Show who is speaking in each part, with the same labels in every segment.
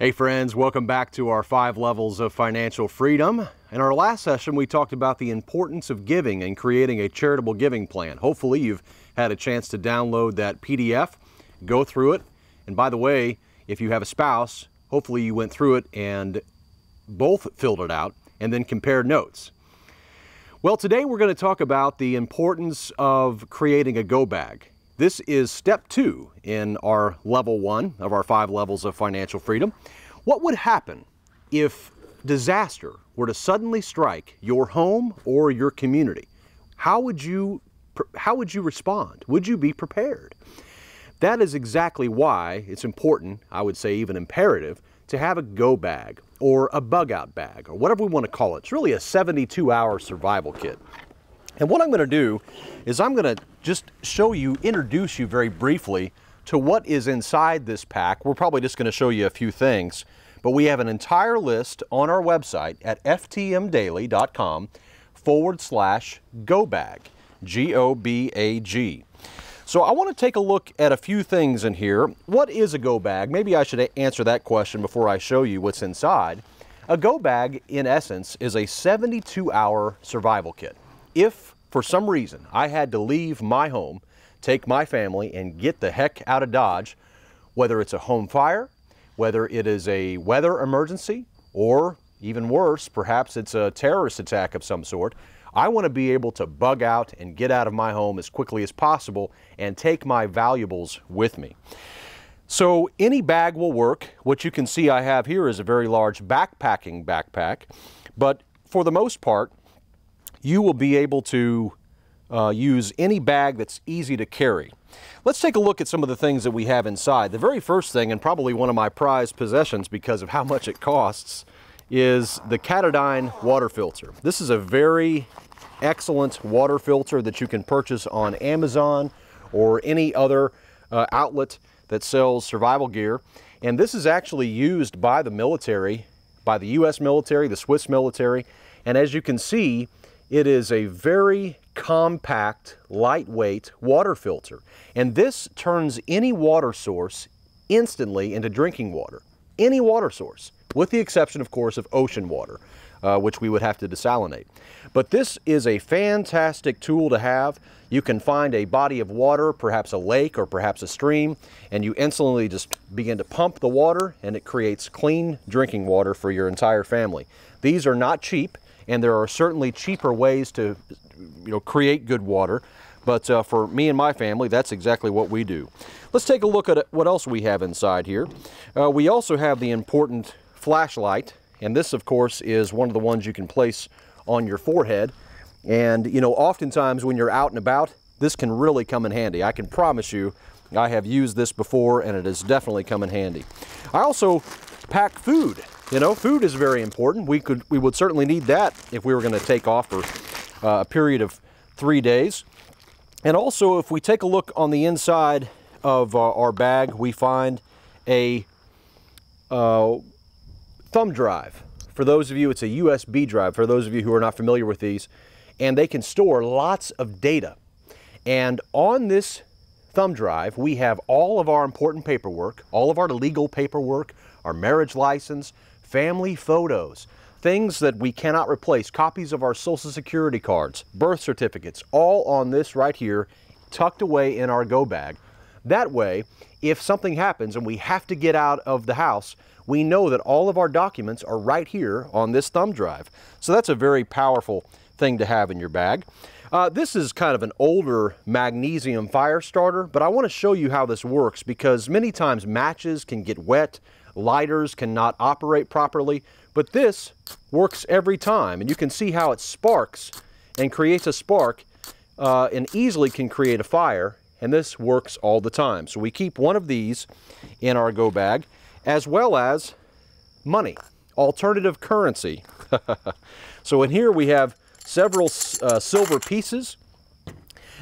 Speaker 1: Hey friends, welcome back to our 5 levels of financial freedom. In our last session, we talked about the importance of giving and creating a charitable giving plan. Hopefully you've had a chance to download that PDF, go through it. And by the way, if you have a spouse, hopefully you went through it and both filled it out and then compared notes. Well, today we're going to talk about the importance of creating a go bag. This is step 2 in our level 1 of our 5 levels of financial freedom. What would happen if disaster were to suddenly strike your home or your community? How would you respond? Would you be prepared? That is exactly why it's important, I would say even imperative, to have a go bag or a bug out bag or whatever we want to call it. It's really a 72-hour survival kit. And what I'm going to do is I'm going to just introduce you very briefly to what is inside this pack. We're probably just going to show you a few things, but we have an entire list on our website at ftmdaily.com/gobag, G-O-B-A-G. So I want to take a look at a few things in here. What is a go bag? Maybe I should answer that question before I show you what's inside. A go bag, in essence, is a 72-hour survival kit. If, for some reason, I had to leave my home, take my family, and get the heck out of Dodge, whether it's a home fire, whether it is a weather emergency, or even worse, perhaps it's a terrorist attack of some sort, I want to be able to bug out and get out of my home as quickly as possible and take my valuables with me. So any bag will work. What you can see I have here is a very large backpacking backpack, but for the most part, you will be able to use any bag that's easy to carry. Let's take a look at some of the things that we have inside. The very first thing, and probably one of my prized possessions because of how much it costs, is the Katadyn water filter. This is a very excellent water filter that you can purchase on Amazon or any other outlet that sells survival gear. And this is actually used by the military, by the US military, the Swiss military. And as you can see, it is a very compact, lightweight water filter. And this turns any water source instantly into drinking water. Any water source, with the exception, of course, of ocean water, which we would have to desalinate. But this is a fantastic tool to have. You can find a body of water, perhaps a lake or perhaps a stream, and you instantly just begin to pump the water, and it creates clean drinking water for your entire family. These are not cheap, and there are certainly cheaper ways to create good water, but for me and my family, that's exactly what we do. Let's take a look at what else we have inside here. We also have the important flashlight, and this of course is one of the ones you can place on your forehead. And oftentimes when you're out and about, this can really come in handy. I can promise you I have used this before, and it has definitely come in handy. I also pack food. Food is very important. We would certainly need that if we were going to take off for a period of 3 days. And also, if we take a look on the inside of our bag, we find a thumb drive. For those of you, it's a USB drive, for those of you who are not familiar with these, and they can store lots of data. And on this thumb drive, we have all of our important paperwork, all of our legal paperwork, our marriage license, family photos, things that we cannot replace, copies of our Social Security cards, birth certificates, all on this right here, tucked away in our go bag. That way, if something happens and we have to get out of the house, we know that all of our documents are right here on this thumb drive. So that's a very powerful thing to have in your bag. This is kind of an older magnesium fire starter, but I want to show you how this works because many times matches can get wet, lighters cannot operate properly, but this works every time. And you can see how it sparks and creates a spark and easily can create a fire, and this works all the time. So we keep one of these in our go bag, as well as money, alternative currency. So in here we have several silver pieces.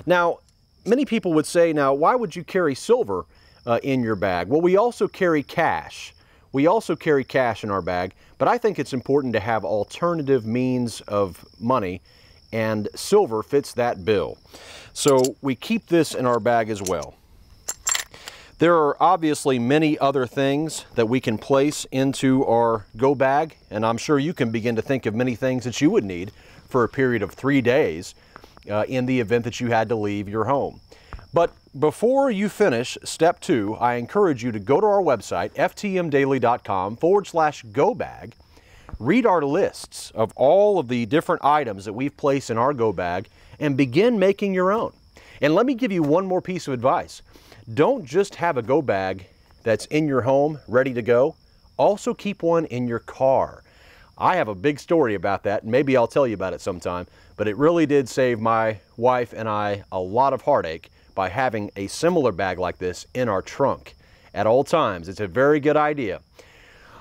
Speaker 1: Now, many people would say, now, why would you carry silver in your bag? Well, we also carry cash. We also carry cash in our bag, but I think it's important to have alternative means of money, and silver fits that bill. So we keep this in our bag as well. There are obviously many other things that we can place into our go bag, and I'm sure you can begin to think of many things that you would need for a period of 3 days in the event that you had to leave your home. But before you finish step 2, I encourage you to go to our website, ftmdaily.com/go bag, read our lists of all of the different items that we've placed in our go bag, and begin making your own. And let me give you one more piece of advice. Don't just have a go bag that's in your home ready to go. Also keep one in your car. I have a big story about that, and maybe I'll tell you about it sometime, but it really did save my wife and I a lot of heartache by having a similar bag like this in our trunk at all times. It's a very good idea.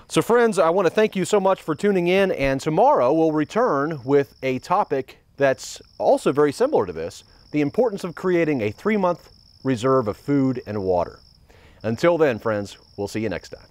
Speaker 1: So friends, I want to thank you so much for tuning in, and tomorrow we'll return with a topic that's also very similar to this, the importance of creating a 3-month reserve of food and water. Until then, friends, we'll see you next time.